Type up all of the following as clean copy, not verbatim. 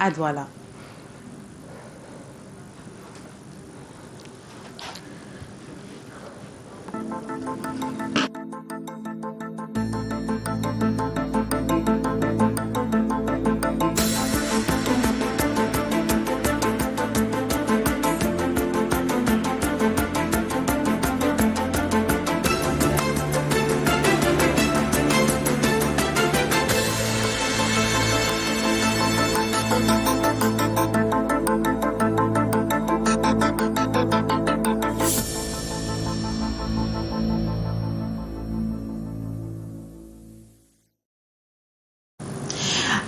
à Douala.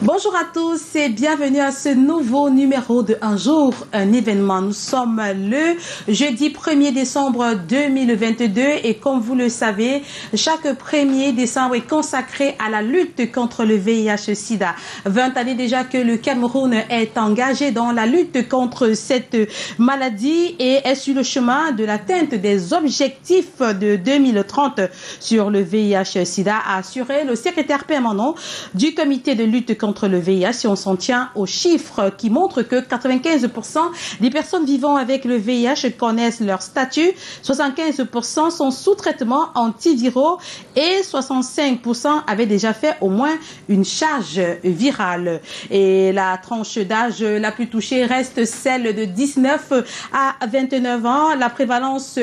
Bonjour à tous et bienvenue à ce nouveau numéro de Un jour, un événement. Nous sommes le jeudi 1er décembre 2022 et comme vous le savez, chaque 1er décembre est consacré à la lutte contre le VIH-Sida. 20 années déjà que le Cameroun est engagé dans la lutte contre cette maladie et est sur le chemin de l'atteinte des objectifs de 2030 sur le VIH-Sida, a assuré le secrétaire permanent du comité de lutte contre le VIH. Si on s'en tient aux chiffres qui montrent que 95% des personnes vivant avec le VIH connaissent leur statut, 75% sont sous traitement antiviraux et 65% avaient déjà fait au moins une charge virale. Et la tranche d'âge la plus touchée reste celle de 19 à 29 ans. La prévalence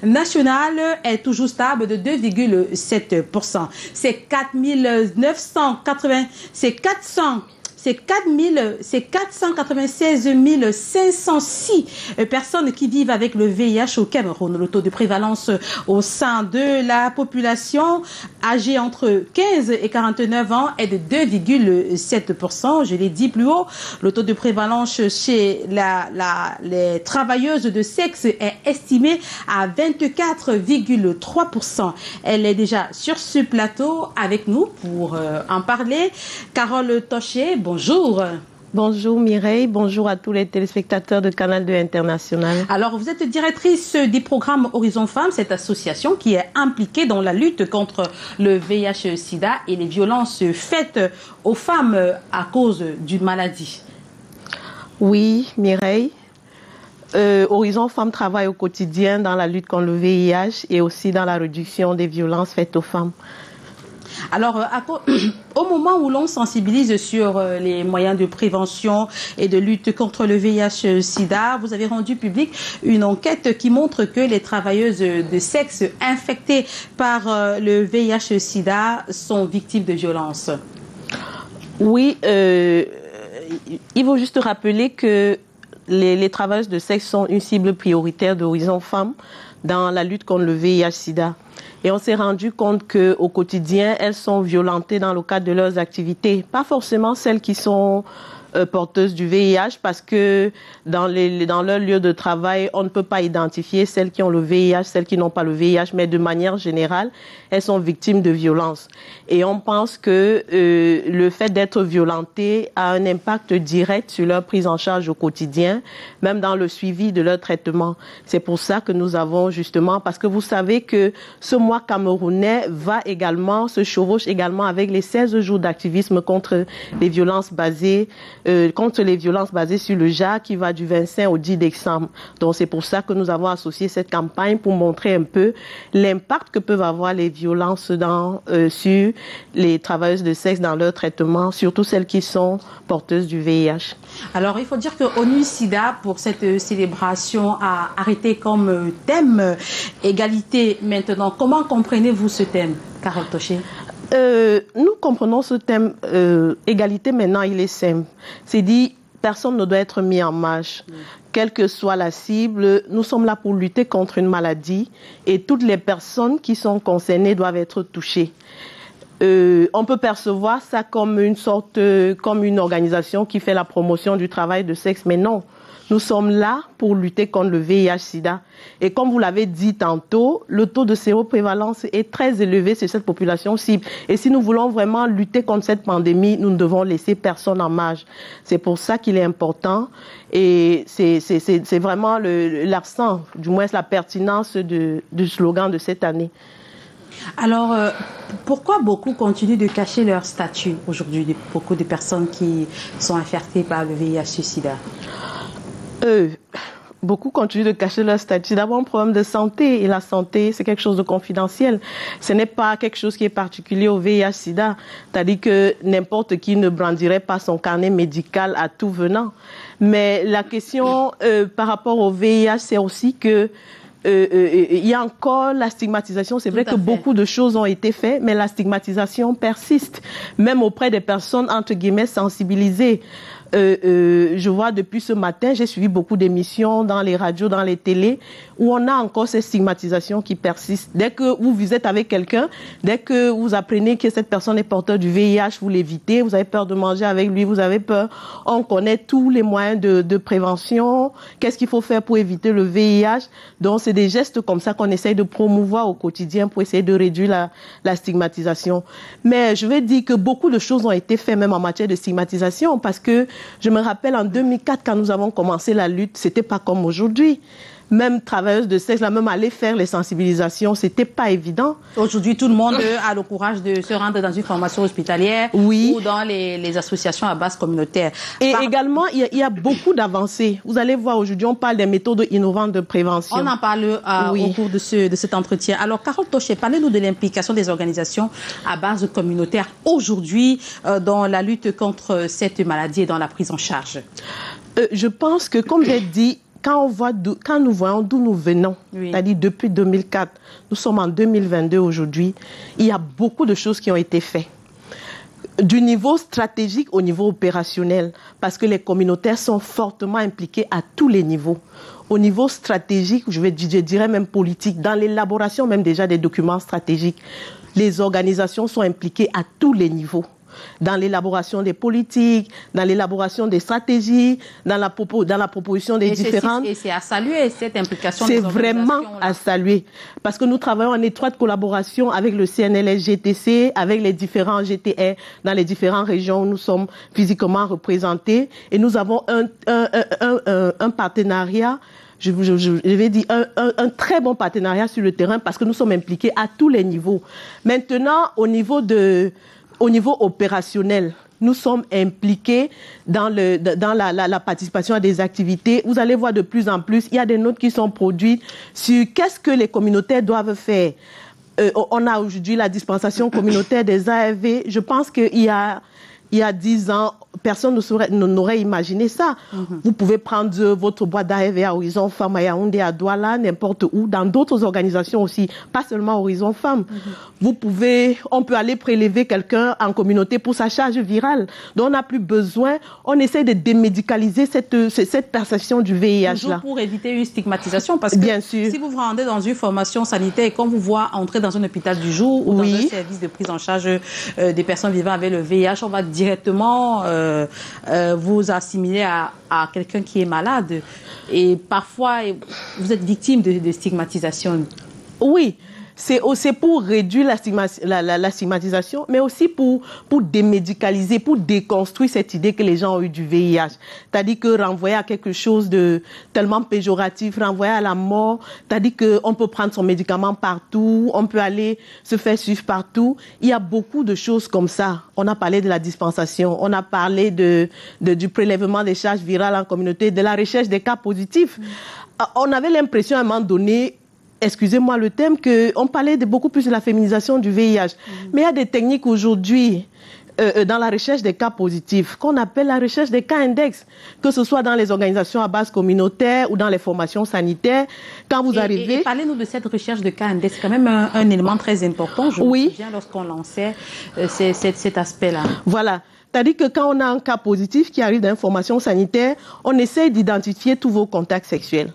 nationale est toujours stable de 2,7%. C'est 496 506 personnes qui vivent avec le VIH au Cameroun. Le taux de prévalence au sein de la population âgée entre 15 et 49 ans est de 2,7%. Je l'ai dit plus haut, le taux de prévalence chez les travailleuses de sexe est estimé à 24,3%. Elle est déjà sur ce plateau avec nous pour en parler. Carole Toché, bonjour. Bonjour Mireille, bonjour à tous les téléspectateurs de Canal 2 International. Alors, vous êtes directrice du programme Horizon Femmes, cette association qui est impliquée dans la lutte contre le VIH-Sida et les violences faites aux femmes à cause d'une maladie. Oui, Mireille. Horizon Femmes travaille au quotidien dans la lutte contre le VIH et aussi dans la réduction des violences faites aux femmes. Alors, au moment où l'on sensibilise sur les moyens de prévention et de lutte contre le VIH-Sida, vous avez rendu public une enquête qui montre que les travailleuses de sexe infectées par le VIH-Sida sont victimes de violences. Oui, il faut juste rappeler que les travailleuses de sexe sont une cible prioritaire d'Horizon Femmes dans la lutte contre le VIH-Sida. Et on s'est rendu compte qu'au quotidien, elles sont violentées dans le cadre de leurs activités. Pas forcément celles qui sont porteuses du VIH parce que dans leur lieu de travail, on ne peut pas identifier celles qui ont le VIH, celles qui n'ont pas le VIH, mais de manière générale, elles sont victimes de violences. Et on pense que le fait d'être violentées a un impact direct sur leur prise en charge au quotidien, même dans le suivi de leur traitement. C'est pour ça que nous avons justement, parce que vous savez que ce mois camerounais se chevauche également avec les 16 jours d'activisme contre les violences basées sur le genre qui va du 25 au 10 décembre. Donc c'est pour ça que nous avons associé cette campagne pour montrer un peu l'impact que peuvent avoir les violences sur les travailleuses de sexe dans leur traitement, surtout celles qui sont porteuses du VIH. Alors il faut dire que ONU-SIDA, pour cette célébration, a arrêté comme thème égalité maintenant. Comment comprenez-vous ce thème, Carole Toché? Nous comprenons ce thème égalité maintenant, il est simple. C'est dit, personne ne doit être mis en marge. Quelle que soit la cible, nous sommes là pour lutter contre une maladie et toutes les personnes qui sont concernées doivent être touchées. On peut percevoir ça comme comme une organisation qui fait la promotion du travail de sexe, mais non. Nous sommes là pour lutter contre le VIH-Sida. Et comme vous l'avez dit tantôt, le taux de séroprévalence est très élevé sur cette population cible. Et si nous voulons vraiment lutter contre cette pandémie, nous ne devons laisser personne en marge. C'est pour ça qu'il est important. Et c'est vraiment l'accent, du moins la pertinence du slogan de cette année. Alors, pourquoi beaucoup continuent de cacher leur statut aujourd'hui, beaucoup de personnes qui sont infectées par le VIH-Sida? Beaucoup continuent de cacher leur statut. D'abord, un problème de santé. Et la santé, c'est quelque chose de confidentiel. Ce n'est pas quelque chose qui est particulier au VIH-Sida. C'est-à-dire que n'importe qui ne brandirait pas son carnet médical à tout venant. Mais la question par rapport au VIH, c'est aussi que il y a encore la stigmatisation. C'est vrai que beaucoup de choses ont été faites, mais la stigmatisation persiste, même auprès des personnes, entre guillemets, sensibilisées. Je vois depuis ce matin, j'ai suivi beaucoup d'émissions dans les radios, dans les télés, où on a encore ces stigmatisations qui persistent. Dès que vous êtes avec quelqu'un, dès que vous apprenez que cette personne est porteur du VIH, vous l'évitez, vous avez peur de manger avec lui, vous avez peur. On connaît tous les moyens de prévention. Qu'est-ce qu'il faut faire pour éviter le VIH? Donc, c'est des gestes comme ça qu'on essaye de promouvoir au quotidien pour essayer de réduire la stigmatisation. Mais je vais dire que beaucoup de choses ont été faites, même en matière de stigmatisation, parce que je me rappelle en 2004, quand nous avons commencé la lutte, c'était pas comme aujourd'hui. Même travailleuses de sexe, là, même aller faire les sensibilisations, c'était pas évident. Aujourd'hui, tout le monde a le courage de se rendre dans une formation hospitalière ou dans les associations à base communautaire. Et également, il y a beaucoup d'avancées. Vous allez voir, aujourd'hui, on parle des méthodes innovantes de prévention. On en parle au cours de cet entretien. Alors, Carole Toché, parlez-nous de l'implication des organisations à base communautaire aujourd'hui dans la lutte contre cette maladie et dans la prise en charge. Je pense que, comme j'ai dit, quand nous voyons d'où nous venons, c'est-à-dire depuis 2004, nous sommes en 2022 aujourd'hui, il y a beaucoup de choses qui ont été faites. Du niveau stratégique au niveau opérationnel, parce que les communautaires sont fortement impliqués à tous les niveaux. Au niveau stratégique, je dirais même politique, dans l'élaboration même déjà des documents stratégiques, les organisations sont impliquées à tous les niveaux. Dans l'élaboration des politiques, dans l'élaboration des stratégies, dans la proposition des différentes. Et c'est à saluer cette implication. C'est vraiment à saluer. Parce que nous travaillons en étroite collaboration avec le CNLS-GTC, avec les différents GTR dans les différentes régions où nous sommes physiquement représentés. Et nous avons un partenariat, je vais dire un très bon partenariat sur le terrain parce que nous sommes impliqués à tous les niveaux. Maintenant, au niveau opérationnel, nous sommes impliqués dans la participation à des activités. Vous allez voir de plus en plus, il y a des notes qui sont produites sur qu'est-ce que les communautaires doivent faire. On a aujourd'hui la dispensation communautaire des ARV. Je pense qu'il y a 10 ans, personne n'aurait imaginé ça. Vous pouvez prendre votre boîte d'ARV à Horizon Femmes, à Yaoundé, à Douala, n'importe où, dans d'autres organisations aussi, pas seulement Horizon Femmes. On peut aller prélever quelqu'un en communauté pour sa charge virale. Donc on n'a plus besoin, on essaie de démédicaliser cette perception du VIH-là. Toujours pour éviter une stigmatisation, parce que bien sûr, si vous vous rendez dans une formation sanitaire et qu'on vous voit entrer dans un hôpital du jour ou dans un service de prise en charge des personnes vivant avec le VIH, on va directement vous assimiler à quelqu'un qui est malade. Et parfois, vous êtes victime de stigmatisation. Oui. C'est pour réduire la stigmatisation, mais aussi pour démédicaliser, pour déconstruire cette idée que les gens ont eu du VIH. C'est-à-dire que renvoyer à quelque chose de tellement péjoratif, renvoyer à la mort, c'est-à-dire qu'on peut prendre son médicament partout, on peut aller se faire suivre partout. Il y a beaucoup de choses comme ça. On a parlé de la dispensation, on a parlé du prélèvement des charges virales en communauté, de la recherche des cas positifs. On avait l'impression à un moment donné, excusez-moi le thème, qu'on parlait beaucoup plus de la féminisation du VIH. Mais il y a des techniques aujourd'hui dans la recherche des cas positifs qu'on appelle la recherche des cas index, que ce soit dans les organisations à base communautaire ou dans les formations sanitaires. Quand vous arrivez... Et parlez-nous de cette recherche de cas index, c'est quand même un élément très important. Je me souviens lorsqu'on lançait cet aspect-là. Voilà. C'est-à-dire que quand on a un cas positif qui arrive dans une formation sanitaire, on essaie d'identifier tous vos contacts sexuels.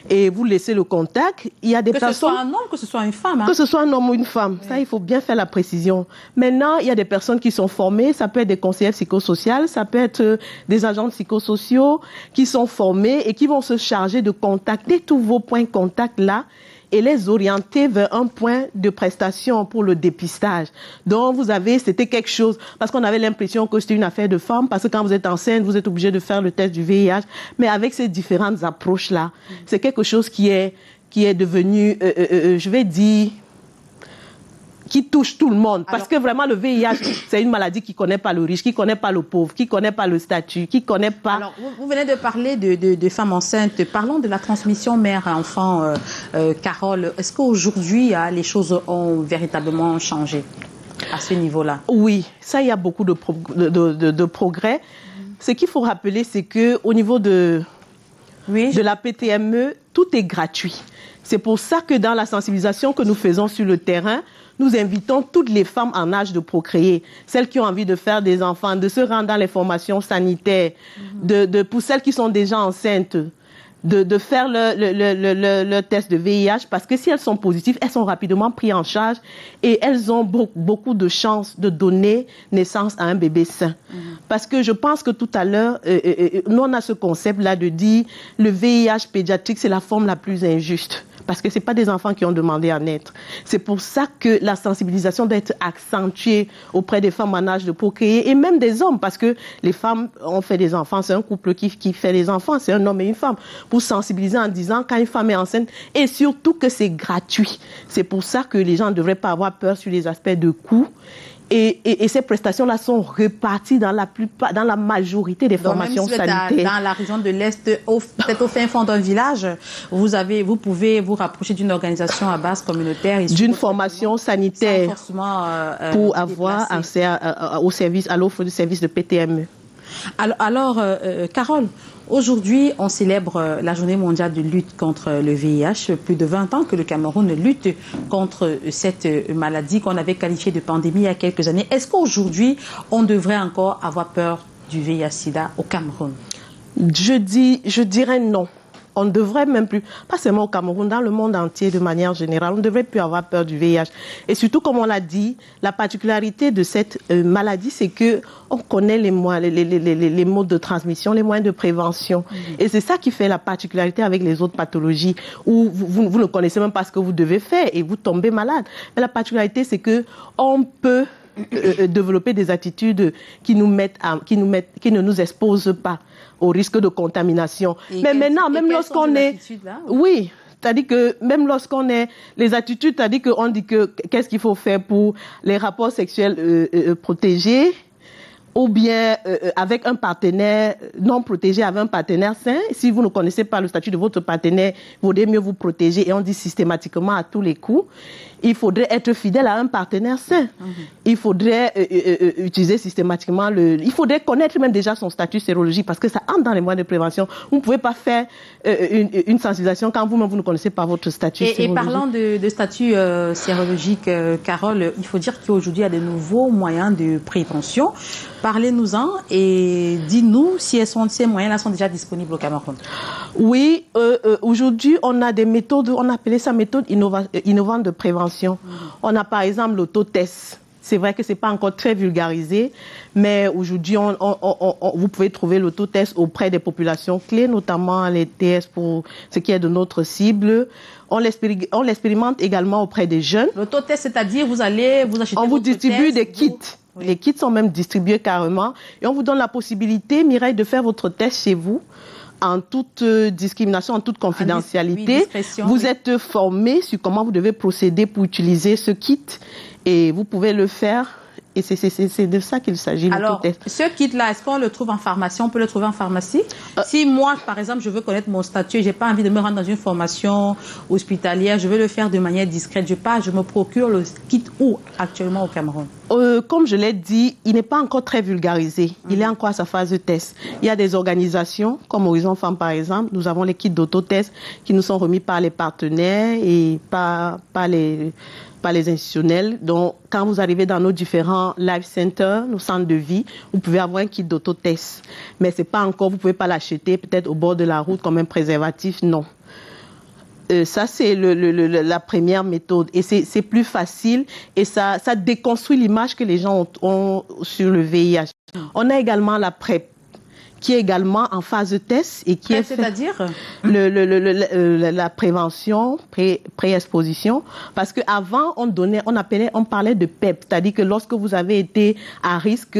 Et vous laissez le contact. Il y a des personnes... Que ce soit un homme, que ce soit une femme. Que ce soit un homme ou une femme. Ça, il faut bien faire la précision. Maintenant, il y a des personnes qui sont formées. Ça peut être des conseillers psychosociales, ça peut être des agents psychosociaux qui sont formés et qui vont se charger de contacter tous vos points de contact là et les orienter vers un point de prestation pour le dépistage. Donc, c'était quelque chose, parce qu'on avait l'impression que c'était une affaire de femme, parce que quand vous êtes enceinte, vous êtes obligé de faire le test du VIH. Mais avec ces différentes approches-là, c'est quelque chose qui est devenu, je vais dire, qui touche tout le monde. Parce que vraiment, le VIH, c'est une maladie qui ne connaît pas le riche, qui ne connaît pas le pauvre, qui ne connaît pas le statut, qui ne connaît pas... Alors, vous venez de parler de femmes enceintes. Parlons de la transmission mère à enfant, Carole. Est-ce qu'aujourd'hui, les choses ont véritablement changé à ce niveau-là? Oui, ça, il y a beaucoup de progrès. Ce qu'il faut rappeler, c'est qu'au niveau de la PTME, tout est gratuit. C'est pour ça que dans la sensibilisation que nous faisons sur le terrain, nous invitons toutes les femmes en âge de procréer, celles qui ont envie de faire des enfants, de se rendre dans les formations sanitaires, pour celles qui sont déjà enceintes, de faire le test de VIH, parce que si elles sont positives, elles sont rapidement prises en charge et elles ont beaucoup de chances de donner naissance à un bébé sain. Parce que je pense que tout à l'heure, nous on a ce concept-là de dire le VIH pédiatrique, c'est la forme la plus injuste. Parce que ce n'est pas des enfants qui ont demandé à naître. C'est pour ça que la sensibilisation doit être accentuée auprès des femmes en âge de procréer et même des hommes, parce que les femmes ont fait des enfants, c'est un couple qui fait des enfants, c'est un homme et une femme, pour sensibiliser en disant quand une femme est enceinte, et surtout que c'est gratuit. C'est pour ça que les gens ne devraient pas avoir peur sur les aspects de coût. Et ces prestations-là sont reparties dans la majorité des formations sanitaires. Dans la région de l'Est, peut-être au fin fond d'un village, vous pouvez vous rapprocher d'une organisation à base communautaire. D'une formation sanitaire pour avoir accès à l'offre de services de PTME. Alors Carole, aujourd'hui, on célèbre la journée mondiale de lutte contre le VIH. Plus de 20 ans que le Cameroun lutte contre cette maladie qu'on avait qualifiée de pandémie il y a quelques années. Est-ce qu'aujourd'hui, on devrait encore avoir peur du VIH-Sida au Cameroun? Je dirais non. On ne devrait même plus, pas seulement au Cameroun, dans le monde entier de manière générale, on ne devrait plus avoir peur du VIH. Et surtout, comme on l'a dit, la particularité de cette maladie, c'est qu'on connaît les modes de transmission, les moyens de prévention. Et c'est ça qui fait la particularité avec les autres pathologies, où vous ne connaissez même pas ce que vous devez faire et vous tombez malade. Mais la particularité, c'est qu'on peut développer des attitudes qui ne nous exposent pas au risque de contamination. Mais maintenant, même lorsqu'on est... Oui, c'est-à-dire que même lorsqu'on est... Les attitudes, c'est-à-dire qu'on dit que qu'est-ce qu'il faut faire pour les rapports sexuels protégés, ou bien avec un partenaire non protégé, avec un partenaire sain. Si vous ne connaissez pas le statut de votre partenaire, il vaudrait mieux vous protéger. Et on dit systématiquement à tous les coups, il faudrait être fidèle à un partenaire sain. Il faudrait utiliser systématiquement il faudrait connaître même déjà son statut sérologique, parce que ça entre dans les moyens de prévention. Vous ne pouvez pas faire une sensibilisation quand vous-même vous ne connaissez pas votre statut sérologique. Et parlant de statut sérologique, Carole, il faut dire qu'aujourd'hui il y a de nouveaux moyens de prévention. Parlez-nous-en et dis-nous si ces moyens-là sont déjà disponibles au Cameroun. Oui, aujourd'hui, on a des méthodes, on appelait ça méthode innovante de prévention. On a par exemple l'autotest. C'est vrai que ce n'est pas encore très vulgarisé, mais aujourd'hui, vous pouvez trouver l'autotest auprès des populations clés, notamment les TS pour ce qui est de notre cible. On l'expérimente également auprès des jeunes. L'autotest, c'est-à-dire vous achetez on vous distribue des kits. Oui. Les kits sont même distribués carrément. Et on vous donne la possibilité, Mireille, de faire votre test chez vous, en toute discrimination, en toute confidentialité. Vous êtes formé sur comment vous devez procéder pour utiliser ce kit. Et vous pouvez le faire. Et c'est de ça qu'il s'agit. Alors, ce kit-là, est-ce qu'on le trouve en pharmacie? On peut le trouver en pharmacie? Si moi, par exemple, je veux connaître mon statut et je n'ai pas envie de me rendre dans une formation hospitalière, je veux le faire de manière discrète, je me procure le kit où actuellement au Cameroun? Comme je l'ai dit, il n'est pas encore très vulgarisé. Il est encore à sa phase de test. Il y a des organisations, comme Horizon Femmes par exemple. Nous avons les kits d'autotest qui nous sont remis par les partenaires et par les institutionnels. Donc, quand vous arrivez dans nos différents life centers, nos centres de vie, vous pouvez avoir un kit d'autotest. Mais c'est pas encore, vous pouvez pas l'acheter peut-être au bord de la route comme un préservatif, non. Ça, c'est la première méthode. Et c'est plus facile et ça déconstruit l'image que les gens ont sur le VIH. On a également la PrEP, qui est également en phase de test et qui c'est-à-dire la prévention, pré-exposition, parce qu'avant on parlait de PEP, c'est-à-dire que lorsque vous avez été à risque,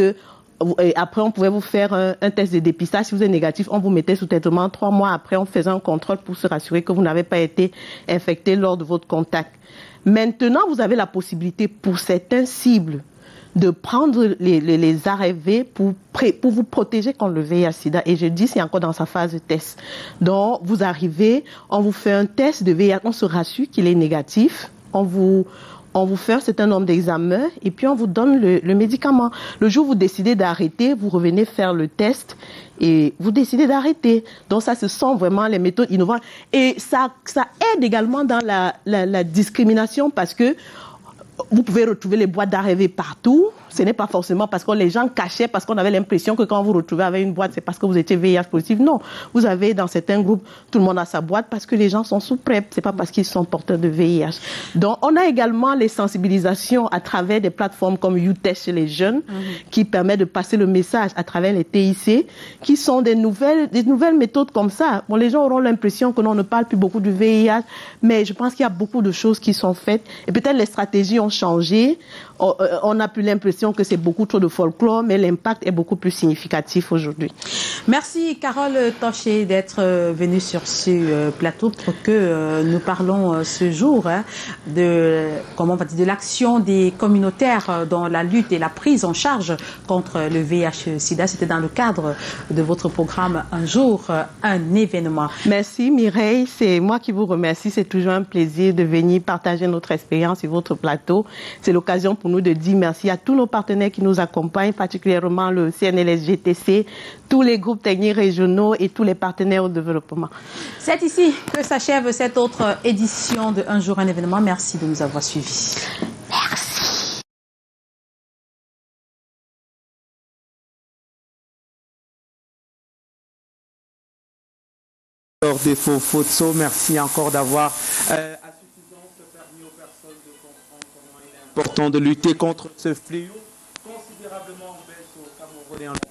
après on pouvait vous faire un test de dépistage. Si vous êtes négatif, on vous mettait sous traitement. 3 mois après, on faisait un contrôle pour se rassurer que vous n'avez pas été infecté lors de votre contact. Maintenant, vous avez la possibilité pour certains cibles de prendre les ARV pour vous protéger contre le VIH-Sida. Et je dis, c'est encore dans sa phase de test. Donc, vous arrivez, on vous fait un test de VIH, on se rassure qu'il est négatif, on vous fait un certain nombre d'examens et puis on vous donne le médicament. Le jour où vous décidez d'arrêter, vous revenez faire le test et vous décidez d'arrêter. Donc ça, ce sont vraiment les méthodes innovantes. Et ça aide également dans la discrimination parce que vous pouvez retrouver les boîtes d'ARV partout. Ce n'est pas forcément parce que les gens cachaient, parce qu'on avait l'impression que quand vous retrouvez avec une boîte, c'est parce que vous étiez VIH positif. Non, vous avez dans certains groupes, tout le monde a sa boîte parce que les gens sont sous PrEP. C'est pas parce qu'ils sont porteurs de VIH. Donc, on a également les sensibilisations à travers des plateformes comme YouTest chez les jeunes, qui permettent de passer le message à travers les TIC, qui sont des nouvelles méthodes comme ça. Bon, les gens auront l'impression que l'on ne parle plus beaucoup du VIH, mais je pense qu'il y a beaucoup de choses qui sont faites. Et peut-être les stratégies ont changé. On n'a plus l'impression que c'est beaucoup trop de folklore, mais l'impact est beaucoup plus significatif aujourd'hui. Merci Carole Toché d'être venue sur ce plateau pour que nous parlons ce jour de l'action des communautaires dans la lutte et la prise en charge contre le VIH-Sida. C'était dans le cadre de votre programme Un jour, un événement. Merci Mireille, c'est moi qui vous remercie. C'est toujours un plaisir de venir partager notre expérience sur votre plateau. C'est l'occasion pour nous de dire merci à tous nos partenaires qui nous accompagnent, particulièrement le CNLS-GTC, tous les groupes techniques régionaux et tous les partenaires au développement. C'est ici que s'achève cette autre édition de Un jour, un événement. Merci de nous avoir suivis. Merci. Défaut Fotso, merci encore d'avoir permis aux personnes de comprendre comment il est important de lutter contre ce fléau considérablement en baisse au Cameroun et en Afrique.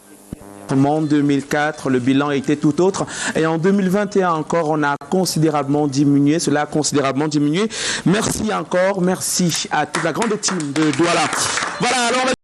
En 2004, le bilan était tout autre. Et en 2021 encore, on a considérablement diminué. Cela a considérablement diminué. Merci encore. Merci à toute la grande team de Douala. Voilà, alors